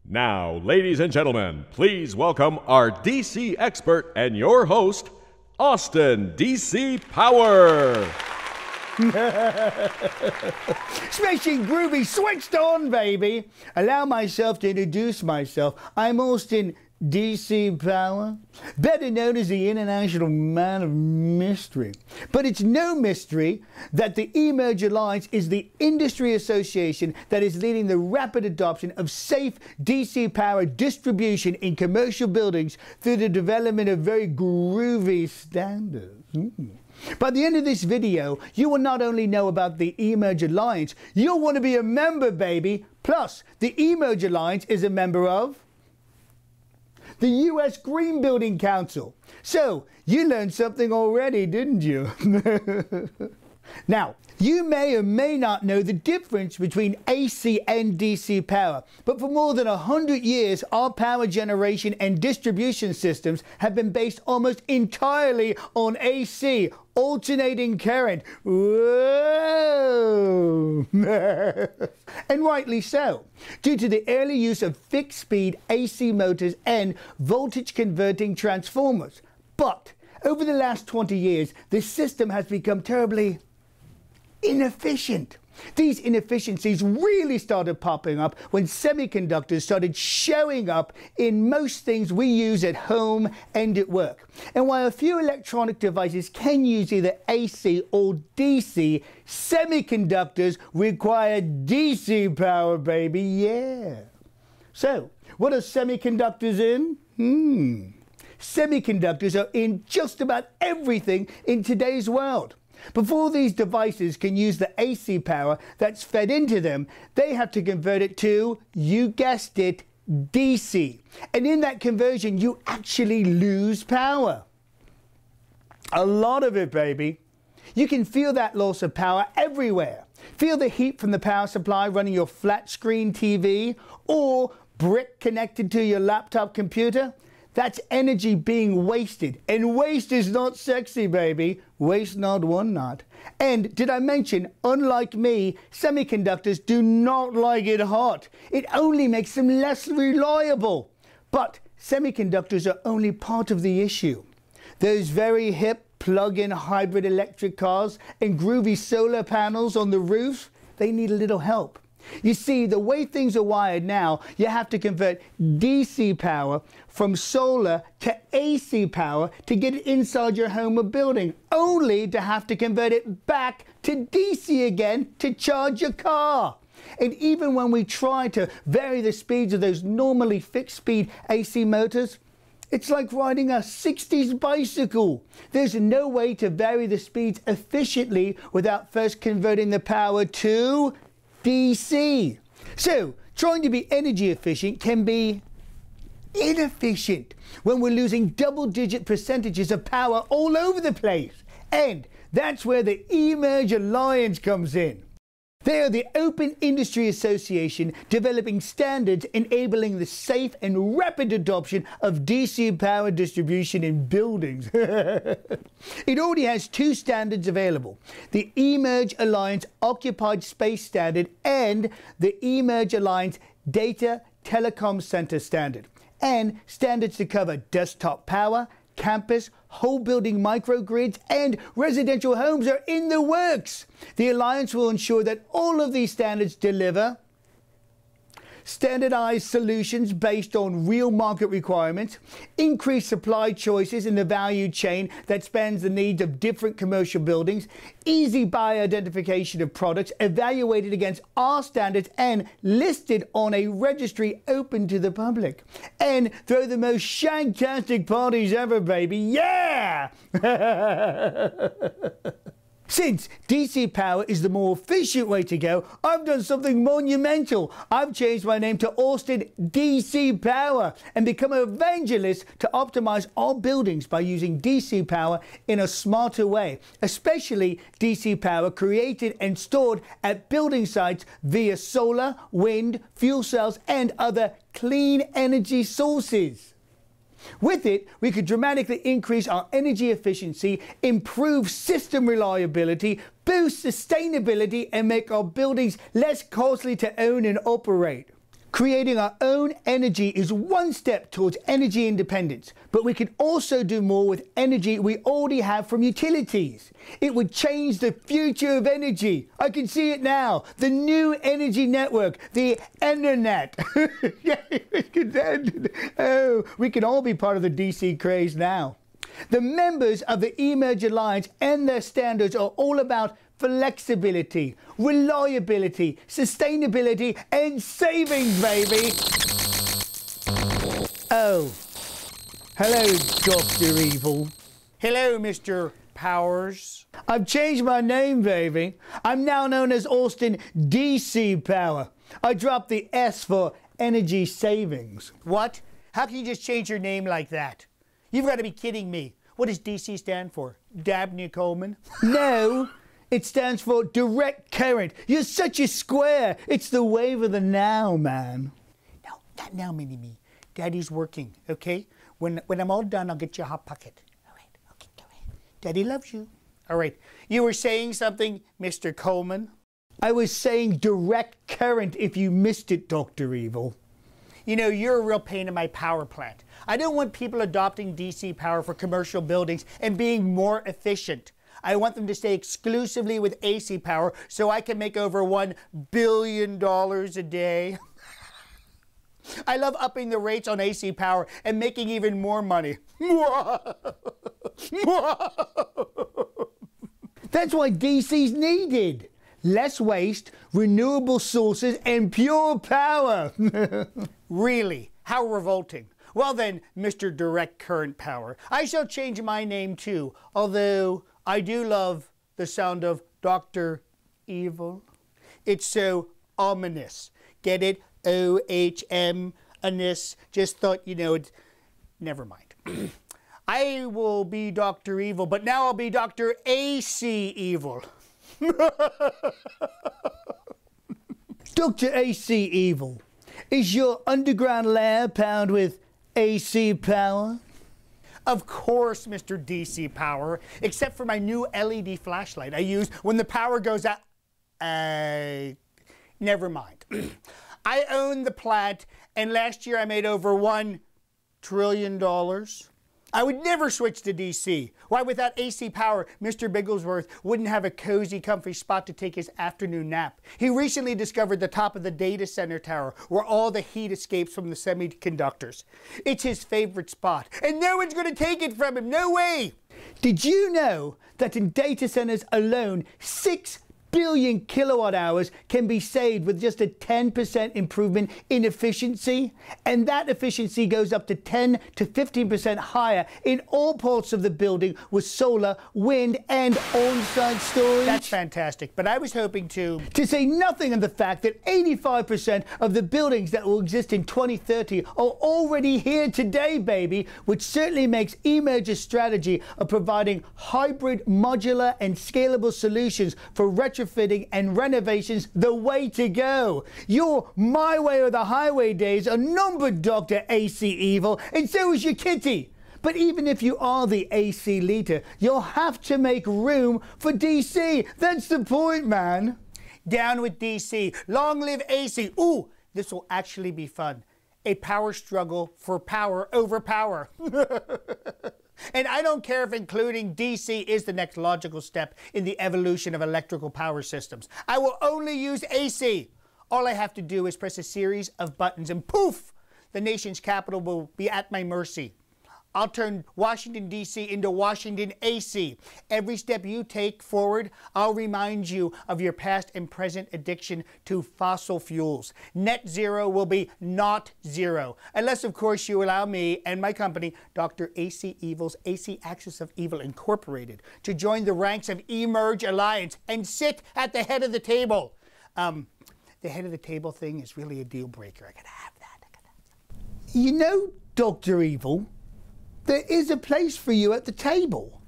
Now, ladies and gentlemen, please welcome our DC expert and your host, Austin DC Power. Smashing groovy, switched on, baby. Allow myself to introduce myself. I'm Austin DC Power, better known as the International Man of Mystery. But it's no mystery that the eMERGE Alliance is the industry association that is leading the rapid adoption of safe DC power distribution in commercial buildings through the development of very groovy standards. By the end of this video, you will not only know about the eMERGE Alliance, you'll want to be a member, baby. Plus, the eMERGE Alliance is a member of the US Green Building Council. So, you learned something already, didn't you? Now, you may or may not know the difference between AC and DC power, but for more than 100 years, our power generation and distribution systems have been based almost entirely on AC, alternating current. Whoa! And rightly so, due to the early use of fixed-speed AC motors and voltage-converting transformers. But over the last 20 years, this system has become terribly inefficient. These inefficiencies really started popping up when semiconductors started showing up in most things we use at home and at work. And while a few electronic devices can use either AC or DC, semiconductors require DC power, baby, yeah. So, what are semiconductors in? Semiconductors are in just about everything in today's world. Before these devices can use the AC power that's fed into them, they have to convert it to, you guessed it, DC. And in that conversion, you actually lose power. A lot of it, baby. You can feel that loss of power everywhere. Feel the heat from the power supply running your flat screen TV or brick connected to your laptop computer. That's energy being wasted. And waste is not sexy, baby. Waste not, one not. And did I mention, unlike me, semiconductors do not like it hot. It only makes them less reliable. But semiconductors are only part of the issue. Those very hip plug-in hybrid electric cars and groovy solar panels on the roof, they need a little help. You see, the way things are wired now, you have to convert DC power from solar to AC power to get it inside your home or building, only to have to convert it back to DC again to charge your car. And even when we try to vary the speeds of those normally fixed-speed AC motors, it's like riding a 60s bicycle. There's no way to vary the speeds efficiently without first converting the power to DC. So, trying to be energy efficient can be inefficient when we're losing double-digit percentages of power all over the place. And that's where the eMERGE Alliance comes in. They are the Open Industry Association developing standards enabling the safe and rapid adoption of DC power distribution in buildings. It already has two standards available: the eMERGE Alliance Occupied Space Standard and the eMERGE Alliance Data Telecom Center Standard, and standards to cover desktop power, campus, whole building microgrids, and residential homes are in the works. The Alliance will ensure that all of these standards deliver standardized solutions based on real market requirements, increased supply choices in the value chain that spans the needs of different commercial buildings, easy buy identification of products evaluated against our standards and listed on a registry open to the public, and throw the most shantastic parties ever, baby. Yeah! Since DC power is the more efficient way to go, I've done something monumental. I've changed my name to Austin DC Power and become an evangelist to optimize our buildings by using DC power in a smarter way, especially DC power created and stored at building sites via solar, wind, fuel cells, and other clean energy sources. With it, we could dramatically increase our energy efficiency, improve system reliability, boost sustainability, and make our buildings less costly to own and operate. Creating our own energy is one step towards energy independence, but we can also do more with energy we already have from utilities. It would change the future of energy. I can see it now. The new energy network, the Internet. Oh, we can all be part of the DC craze now. The members of the eMERGE Alliance and their standards are all about flexibility, reliability, sustainability, and savings, baby. Oh, hello, Dr. Evil. Hello, Mr. Powers. I've changed my name, baby. I'm now known as Austin DC Power. I dropped the S for energy savings. What? How can you just change your name like that? You've got to be kidding me. What does DC stand for? Dabney Coleman? No. It stands for direct current. You're such a square. It's the wave of the now, man. No, not now, Mini-Me. Daddy's working, okay? When I'm all done, I'll get you a hot pocket. All right, okay, all right. Daddy loves you. All right. You were saying something, Mr. Coleman? I was saying direct current if you missed it, Dr. Evil. You know, you're a real pain in my power plant. I don't want people adopting DC power for commercial buildings and being more efficient. I want them to stay exclusively with AC power so I can make over $1 billion a day. I love upping the rates on AC power and making even more money. That's why DC's needed. Less waste, renewable sources, and pure power. Really? How revolting. Well then, Mr. Direct Current Power, I shall change my name too, although I do love the sound of Dr. Evil. It's so ominous. Get it? O-H-M-anous. Just thought, you know, it's... Never mind. I will be Dr. Evil, but now I'll be Dr. AC Evil. Dr. AC Evil, is your underground lair powered with AC power? Of course, Mr. DC Power, except for my new LED flashlight I use when the power goes out. Never mind. I own the plant, and last year I made over $1 trillion. I would never switch to DC. Why, without AC power, Mr. Bigglesworth wouldn't have a cozy, comfy spot to take his afternoon nap. He recently discovered the top of the data center tower where all the heat escapes from the semiconductors. It's his favorite spot, and no one's going to take it from him. No way! Did you know that in data centers alone, 6 billion kilowatt hours can be saved with just a 10% improvement in efficiency? And that efficiency goes up to 10 to 15% higher in all parts of the building with solar, wind, and on-site storage. That's fantastic, but I was hoping to say nothing of the fact that 85% of the buildings that will exist in 2030 are already here today, baby, which certainly makes eMERGE's strategy of providing hybrid, modular, and scalable solutions for retrofitting and renovations the way to go. Your my way or the highway days are numbered, Dr. AC Evil, and so is your kitty. But even if you are the AC leader, you'll have to make room for DC. That's the point, man. Down with DC. Long live AC. Ooh, this will actually be fun. A power struggle for power over power. And I don't care if including DC is the next logical step in the evolution of electrical power systems. I will only use AC. All I have to do is press a series of buttons and poof, the nation's capital will be at my mercy. I'll turn Washington, D.C. into Washington, AC. Every step you take forward, I'll remind you of your past and present addiction to fossil fuels. Net zero will be not zero. Unless, of course, you allow me and my company, Dr. AC Evil's AC Axis of Evil Incorporated, to join the ranks of eMERGE Alliance and sit at the head of the table. The head of the table thing is really a deal breaker. I gotta have that. You know, Dr. Evil, there is a place for you at the table.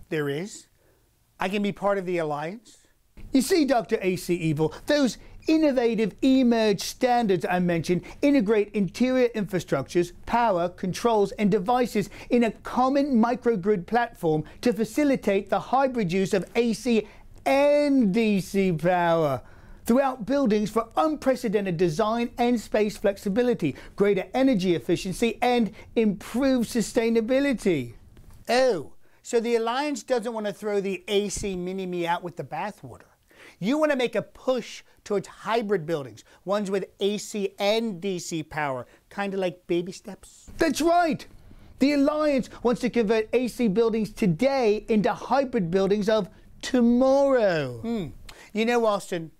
There is? I can be part of the alliance? You see, Dr. AC Evil, those innovative eMERGE standards I mentioned integrate interior infrastructures, power, controls, and devices in a common microgrid platform to facilitate the hybrid use of AC and DC power. throughout buildings for unprecedented design and space flexibility, greater energy efficiency, and improved sustainability. Oh, so the Alliance doesn't want to throw the AC Mini-Me out with the bathwater. You want to make a push towards hybrid buildings, ones with AC and DC power, kind of like baby steps? That's right. The Alliance wants to convert AC buildings today into hybrid buildings of tomorrow. You know, Austin,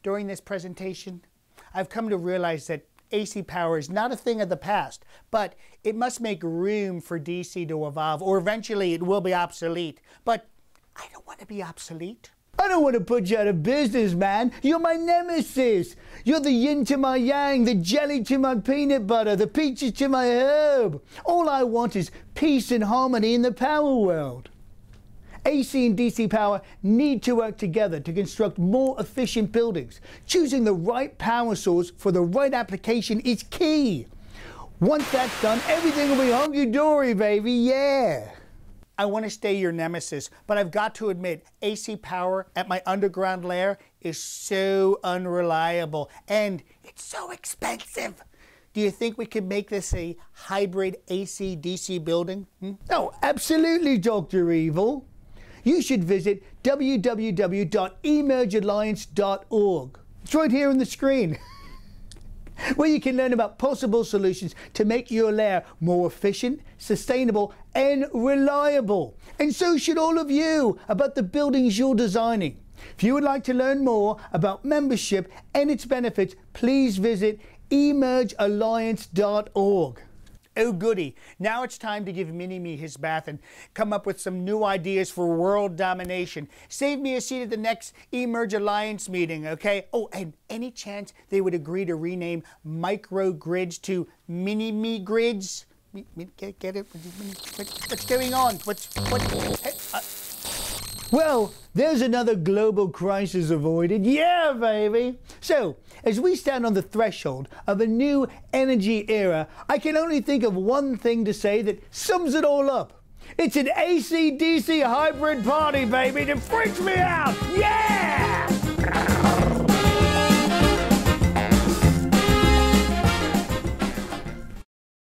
during this presentation, I've come to realize that AC power is not a thing of the past, but it must make room for DC to evolve, or eventually it will be obsolete. But I don't want to be obsolete. I don't want to put you out of business, man. You're my nemesis. You're the yin to my yang, the jelly to my peanut butter, the peaches to my herb. All I want is peace and harmony in the power world. AC and DC power need to work together to construct more efficient buildings. Choosing the right power source for the right application is key. Once that's done, everything will be hunky-dory, baby, yeah. I want to stay your nemesis, but I've got to admit, AC power at my underground lair is so unreliable, and it's so expensive. Do you think we could make this a hybrid AC-DC building? Oh, absolutely, Dr. Evil. You should visit www.emergealliance.org. It's right here on the screen, where you can learn about possible solutions to make your lair more efficient, sustainable, and reliable. And so should all of you about the buildings you're designing. If you would like to learn more about membership and its benefits, please visit emergealliance.org. Oh goody, now it's time to give Mini-Me his bath and come up with some new ideas for world domination. Save me a seat at the next Emerge Alliance meeting, okay? Oh, and any chance they would agree to rename microgrids to Mini-Me grids? Get it? What's going on? Well, there's another global crisis avoided. Yeah, baby. So, as we stand on the threshold of a new energy era, I can only think of one thing to say that sums it all up. It's an AC-DC hybrid party, baby, that freaks me out. Yeah!